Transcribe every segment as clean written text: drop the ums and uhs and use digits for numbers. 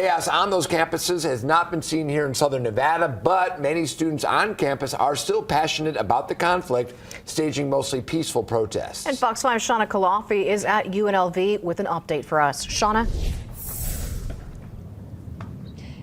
Chaos on those campuses has not been seen here in southern Nevada, but many students on campus are still passionate about the conflict, staging mostly peaceful protests. And Fox 5's Shauna Kalafi is at UNLV with an update for us. Shauna?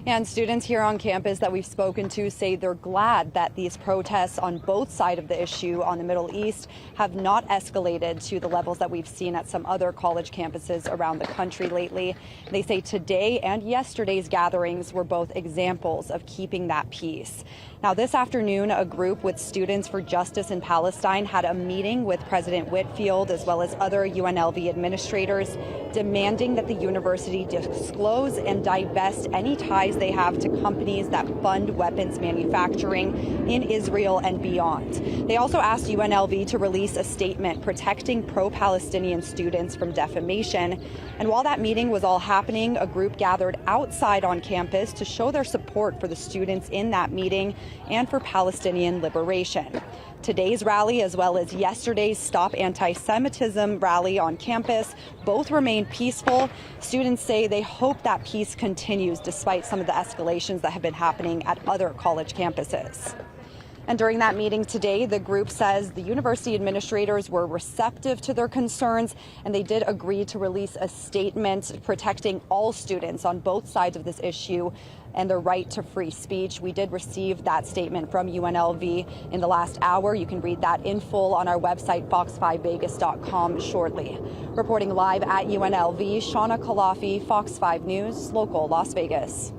And students here on campus that we've spoken to say they're glad that these protests on both sides of the issue on the Middle East have not escalated to the levels that we've seen at some other college campuses around the country lately. They say today and yesterday's gatherings were both examples of keeping that peace. Now, this afternoon, a group with Students for Justice in Palestine had a meeting with President Whitfield as well as other UNLV administrators, demanding that the university disclose and divest any ties they have to companies that fund weapons manufacturing in Israel and beyond. They also asked UNLV to release a statement protecting pro-Palestinian students from defamation. And while that meeting was all happening, a group gathered outside on campus to show their support for the students in that meeting and for Palestinian liberation. Today's rally, as well as yesterday's Stop Anti-Semitism rally on campus, both remain peaceful. Students say they hope that peace continues despite some of the escalations that have been happening at other college campuses. And during that meeting today, the group says the university administrators were receptive to their concerns, and they did agree to release a statement protecting all students on both sides of this issue and their right to free speech. We did receive that statement from UNLV in the last hour. You can read that in full on our website, fox5vegas.com, shortly. Reporting live at UNLV, Shauna Kalafi, Fox 5 News, local Las Vegas.